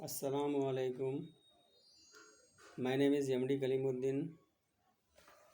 Assalamu alaikum. My name is MD Kalimuddin,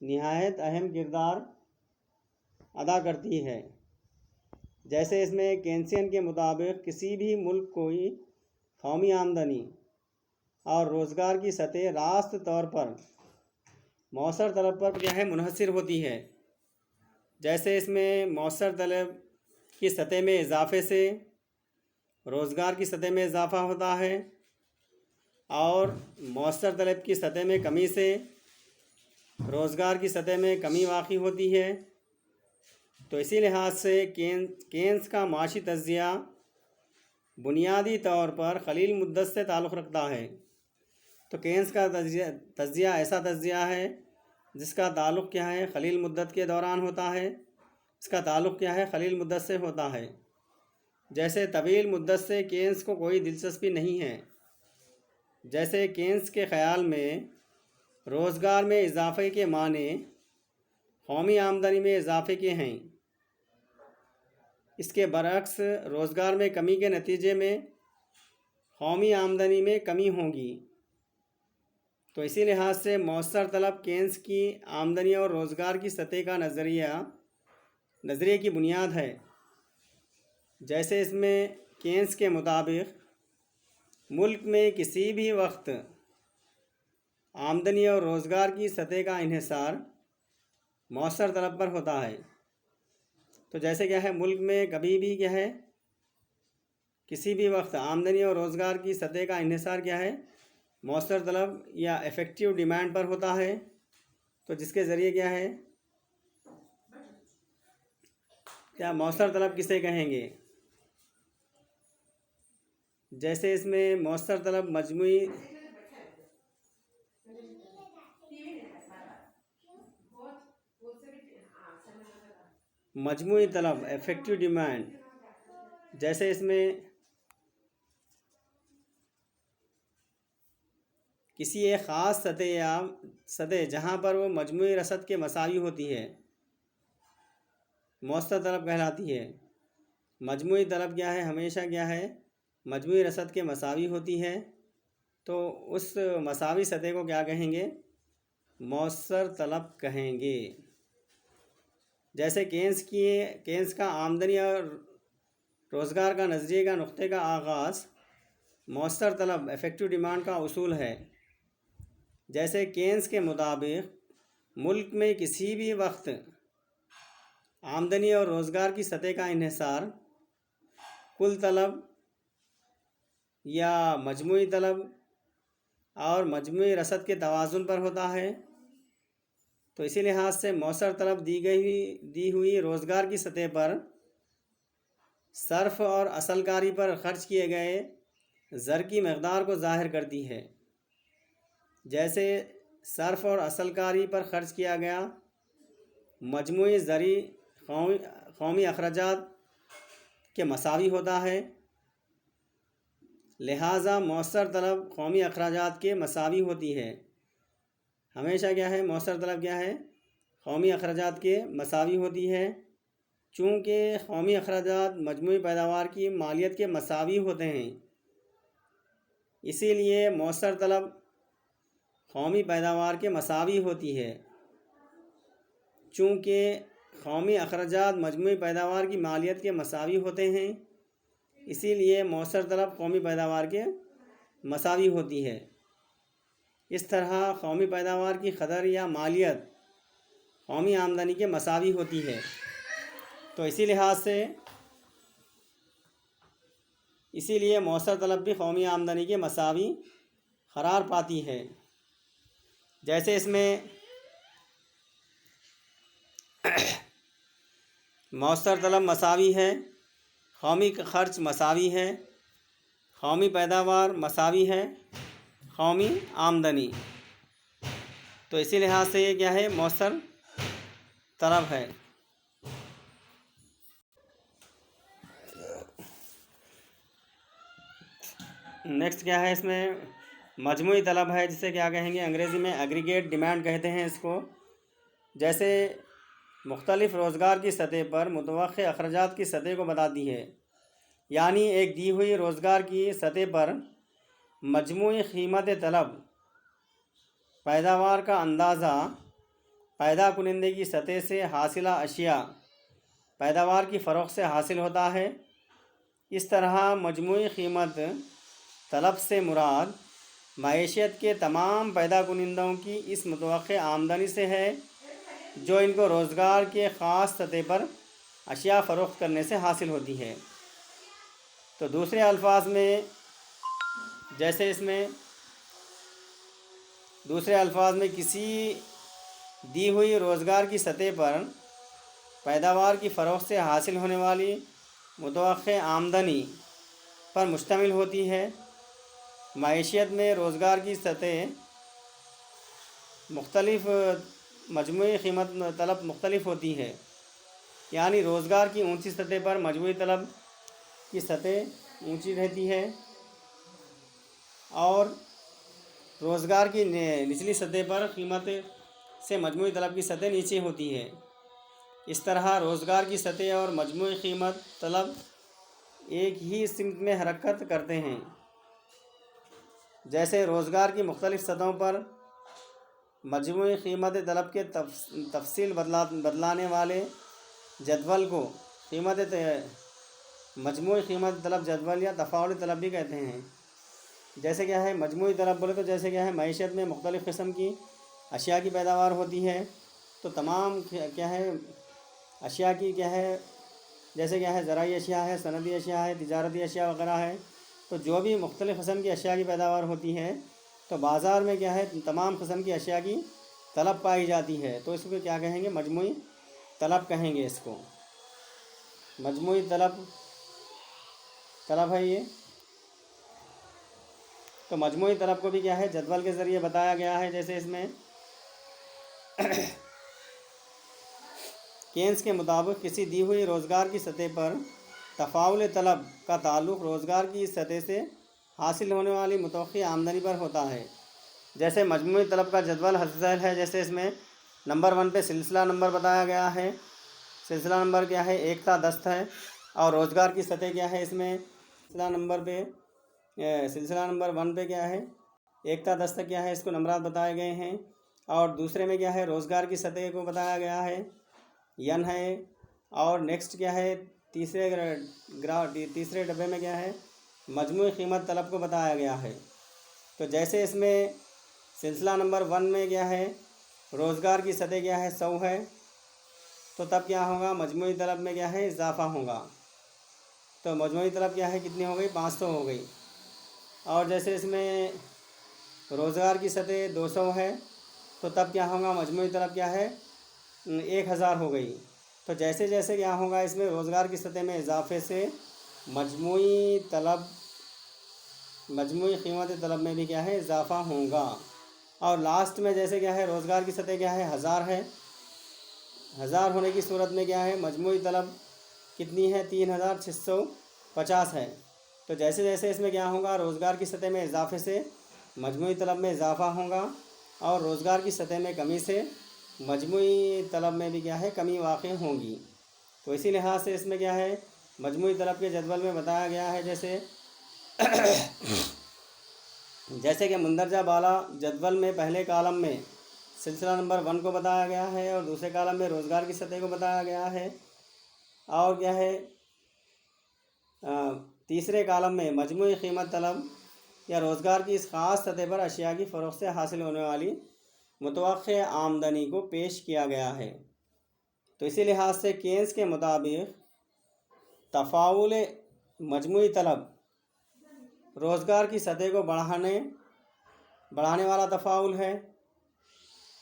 نہایت اہم کردار ادا کرتی ہے۔ جیسے اس میں کینسین کے مطابق کسی بھی ملک کوئی قومی آمدنی اور روزگار کی سطح راست طور پر مؤثر طلب پر کیا ہے منحصر ہوتی ہے۔ جیسے اس میں مؤثر طلب کی سطح میں اضافے سے روزگار کی سطح میں اضافہ ہوتا ہے، اور مؤثر طلب کی سطح میں کمی سے روزگار کی سطح میں کمی واقع ہوتی ہے۔ تو اسی لحاظ سے کینز کا معاشی تجزیہ بنیادی طور پر قلیل مدت سے تعلق رکھتا ہے۔ تو کینز کا تجزیہ ایسا تجزیہ ہے جس کا تعلق کیا ہے قلیل مدت کے دوران ہوتا ہے، اس کا تعلق کیا ہے قلیل مدت سے ہوتا ہے۔ جیسے طویل مدت سے کینز کو کوئی دلچسپی نہیں ہے۔ جیسے کینز کے خیال میں روزگار میں اضافے کے معنی قومی آمدنی میں اضافے کے ہیں، اس کے برعکس روزگار میں کمی کے نتیجے میں قومی آمدنی میں کمی ہوگی۔ تو اسی لحاظ سے مؤثر طلب کینز کی آمدنی اور روزگار کی سطح کا نظریے کی بنیاد ہے۔ جیسے اس میں کینز کے مطابق ملک میں کسی بھی وقت آمدنی اور روزگار کی سطح کا انحصار مؤثر طلب پر ہوتا ہے۔ تو جیسے کیا ہے ملک میں کبھی بھی کیا ہے کسی بھی وقت آمدنی اور روزگار کی سطح کا انحصار کیا ہے مؤثر طلب یا افیکٹو ڈیمانڈ پر ہوتا ہے۔ تو جس کے ذریعے کیا ہے کیا مؤثر طلب کسے کہیں گے؟ جیسے اس میں مؤثر طلب مجموعی طلب افیکٹو ڈیمانڈ، جیسے اس میں کسی ایک خاص سطح جہاں پر وہ مجموعی رصد کے مساوی ہوتی ہے مؤثر طلب کہلاتی ہے۔ مجموعی طلب کیا ہے ہمیشہ کیا ہے مجموعی رصد کے مساوی ہوتی ہے، تو اس مساوی سطح کو کیا کہیں گے مؤثر طلب کہیں گے۔ جیسے کینز کا آمدنی اور روزگار کا نظریے کا نقطے کا آغاز مؤثر طلب افیکٹو ڈیمانڈ کا اصول ہے۔ جیسے کینز کے مطابق ملک میں کسی بھی وقت آمدنی اور روزگار کی سطح کا انحصار کل طلب یا مجموعی طلب اور مجموعی رصد کے توازن پر ہوتا ہے۔ تو اسی لحاظ سے مؤثر طلب دی ہوئی روزگار کی سطح پر صرف اور اصل کاری پر خرچ کیے گئے زر کی مقدار کو ظاہر کرتی ہے۔ جیسے صرف اور اصل کاری پر خرچ کیا گیا مجموعی زرعی قومی اخراجات کے مساوی ہوتا ہے، لہٰذا مؤثر طلب قومی اخراجات کے مساوی ہوتی ہے۔ ہمیشہ کیا ہے مؤثر طلب کیا ہے قومی اخراجات کے مساوی ہوتی ہے، چونکہ قومی اخراجات مجموعی پیداوار کی مالیت کے مساوی ہوتے ہیں، اسی لیے مؤثر طلب قومی پیداوار کے مساوی ہوتی ہے۔ چونکہ قومی اخراجات مجموعی پیداوار کی مالیت کے مساوی ہوتے ہیں، اسی لیے مؤثر طلب قومی پیداوار کے مساوی ہوتی ہے۔ اس طرح قومی پیداوار کی قدر یا مالیت قومی آمدنی کے مساوی ہوتی ہے۔ تو اسی لیے مؤثر طلب بھی قومی آمدنی کے مساوی قرار پاتی ہے۔ جیسے اس میں مؤثر طلب مساوی ہے، قومی خرچ مساوی ہے، قومی پیداوار مساوی ہے قومی آمدنی، تو اسی لحاظ سے یہ کیا ہے مؤثر طلب ہے۔ نیکسٹ کیا ہے اس میں مجموعی طلب ہے، جسے کیا کہیں گے انگریزی میں ایگریگیٹ ڈیمانڈ کہتے ہیں اس کو۔ جیسے مختلف روزگار کی سطح پر متوقع اخراجات کی سطح کو بتاتی ہے، یعنی ایک دی ہوئی روزگار کی سطح پر مجموعی قیمت طلب پیداوار کا اندازہ پیدا کنندے کی سطح سے حاصلہ اشیاء پیداوار کی فروخت سے حاصل ہوتا ہے۔ اس طرح مجموعی قیمت طلب سے مراد معیشت کے تمام پیدا کنندوں کی اس متوقع آمدنی سے ہے جو ان کو روزگار کے خاص سطح پر اشیاء فروخت کرنے سے حاصل ہوتی ہے۔ تو دوسرے الفاظ میں جیسے اس میں دوسرے الفاظ میں کسی دی ہوئی روزگار کی سطح پر پیداوار کی فروخت سے حاصل ہونے والی متوقع آمدنی پر مشتمل ہوتی ہے۔ معیشت میں روزگار کی سطح مختلف مجموعی قیمت طلب مختلف ہوتی ہے، یعنی روزگار کی اونچی سطح پر مجموعی طلب کی سطح اونچی رہتی ہے اور روزگار کی نچلی سطح پر قیمت سے مجموعی طلب کی سطح نیچے ہوتی ہے۔ اس طرح روزگار کی سطح اور مجموعی قیمت طلب ایک ہی سمت میں حرکت کرتے ہیں۔ جیسے روزگار کی مختلف سطحوں پر مجموعی قیمت طلب کے تفصیل بدلانے والے جدول کو مجموعی قیمت طلب جدول یا تفاعلی طلب بھی کہتے ہیں۔ جیسے کیا ہے مجموعی طلب بولے تو جیسے کیا ہے معیشت میں مختلف قسم کی اشیاء کی پیداوار ہوتی ہے، تو تمام کیا ہے اشیاء کی کیا ہے جیسے کیا ہے زرعی اشیاء ہے، صنعتی اشیاء ہے، تجارتی اشیاء وغیرہ ہے، تو جو بھی مختلف قسم کی اشیاء کی پیداوار ہوتی ہے تو بازار میں کیا ہے تمام قسم کی اشیاء کی طلب پائی جاتی ہے، تو اس کو کیا کہیں گے مجموعی طلب کہیں گے۔ اس کو مجموعی طلب ہے یہ۔ تو مجموعی طلب کو بھی کیا ہے جدول کے ذریعے بتایا گیا ہے۔ جیسے اس میں کینز کے مطابق کسی دی ہوئی روزگار کی سطح پر تفاعل طلب کا تعلق روزگار کی سطح سے حاصل ہونے والی متوقع آمدنی پر ہوتا ہے۔ جیسے مجموعی طلب کا جدول حسب ذیل ہے۔ جیسے اس میں نمبر 1 پہ سلسلہ نمبر بتایا گیا ہے۔ سلسلہ نمبر کیا ہے 1 تا 10 ہے، اور روزگار کی سطح کیا ہے اس میں سلسلہ نمبر 1 پہ کیا ہے 1 تا 10 تک کیا ہے اس کو نمبرات بتائے گئے ہیں، اور دوسرے میں کیا ہے روزگار کی سطح کو بتایا گیا ہے ین ہے، اور نیکسٹ کیا ہے تیسرے ڈبے میں کیا ہے مجموعی قیمت طلب کو بتایا گیا ہے۔ تو جیسے اس میں سلسلہ نمبر 1 میں کیا ہے روزگار کی سطح کیا ہے 100 ہے، تو تب کیا ہوگا مجموعی طلب میں کیا ہے اضافہ ہوگا، تو مجموعی طلب کیا ہے کتنی ہو گئی 500 ہو گئی۔ اور جیسے اس میں روزگار کی سطح 200 ہے، تو تب کیا ہوگا مجموعی طلب کیا ہے 1000 ہو گئی۔ تو جیسے جیسے کیا ہوگا اس میں روزگار کی سطح میں اضافے سے مجموعی قیمت طلب میں بھی کیا ہے اضافہ ہوگا۔ اور لاسٹ میں جیسے کیا ہے روزگار کی سطح کیا ہے 1000 ہے، 1000 ہونے کی صورت میں کیا ہے مجموعی طلب کتنی ہے 3650 ہے۔ تو جیسے جیسے اس میں کیا ہوگا روزگار کی سطح میں اضافے سے مجموعی طلب میں اضافہ ہوگا، اور روزگار کی سطح میں کمی سے مجموعی طلب میں بھی کیا ہے کمی واقع ہوگی۔ تو اسی لحاظ سے اس میں کیا ہے مجموعی طلب کے جدول میں بتایا گیا ہے جیسے کہ مندرجہ بالا جدول میں پہلے کالم میں سلسلہ نمبر 1 کو بتایا گیا ہے، اور دوسرے کالم میں روزگار کی سطح کو بتایا گیا ہے، اور کیا ہے تیسرے کالم میں مجموعی قیمت طلب یا روزگار کی اس خاص سطح پر اشیاء کی فروخت سے حاصل ہونے والی متوقع آمدنی کو پیش کیا گیا ہے۔ تو اسی لحاظ سے کینز کے مطابق تفاعل مجموعی طلب روزگار کی سطح کو بڑھانے والا تفاعل ہے،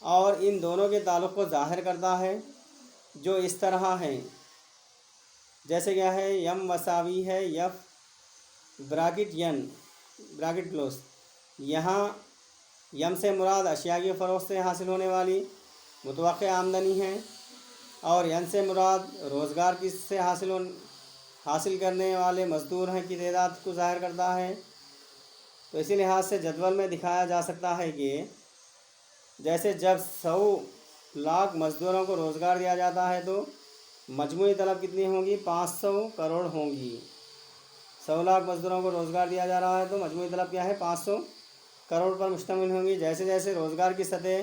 اور ان دونوں کے تعلق کو ظاہر کرتا ہے جو اس طرح ہیں۔ جیسے کیا ہے یم مساوی ہے یف براکٹ ین براکٹ کلوز، یہاں یم سے مراد اشیاء کی فروخت سے حاصل ہونے والی متوقع آمدنی ہے، اور ین سے مراد روزگار کی سے حاصل کرنے والے مزدور ہیں کی تعداد کو ظاہر کرتا ہے۔ تو اسی لحاظ سے جدول میں دکھایا جا سکتا ہے کہ جیسے جب 100 لاکھ مزدوروں کو روزگار دیا جاتا ہے تو مجموعی طلب کتنی ہوگی 500 کروڑ ہوگی۔ 100 لاکھ مزدوروں کو روزگار دیا جا رہا ہے تو مجموعی طلب کیا ہے 500 کروڑ پر مشتمل ہوگی۔ جیسے جیسے روزگار کی سطح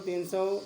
300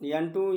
n2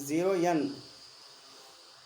0n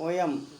OM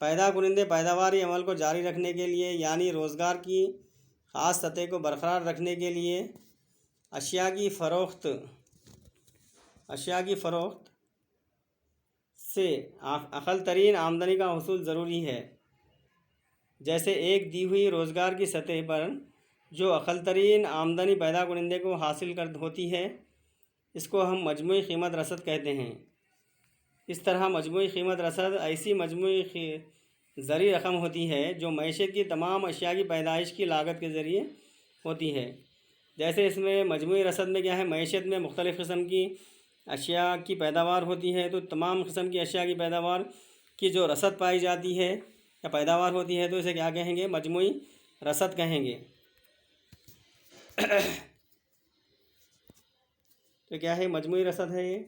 پیدا کنندے پیداواری عمل کو جاری رکھنے کے لیے یعنی روزگار کی خاص سطح کو برقرار رکھنے کے لیے اشیاء کی فروخت سے اقل ترین آمدنی کا حصول ضروری ہے۔ جیسے ایک دی ہوئی روزگار کی سطح پر جو اقل ترین آمدنی پیدا کنندے کو حاصل ہوتی ہے اس کو ہم مجموعی قیمت رسد کہتے ہیں۔ اس طرح مجموعی قیمت رسد ایسی مجموعی زرعی رقم ہوتی ہے جو معیشت کی تمام اشیاء کی پیدائش کی لاگت کے ذریعے ہوتی ہے۔ جیسے اس میں مجموعی رسد میں کیا ہے، معیشت میں مختلف قسم کی اشیاء کی پیداوار ہوتی ہے، تو تمام قسم کی اشیاء کی پیداوار کی جو رسد پائی جاتی ہے یا پیداوار ہوتی ہے تو اسے کیا کہیں گے، مجموعی رسد کہیں گے۔ تو کیا ہے، مجموعی رسد ہے یہ۔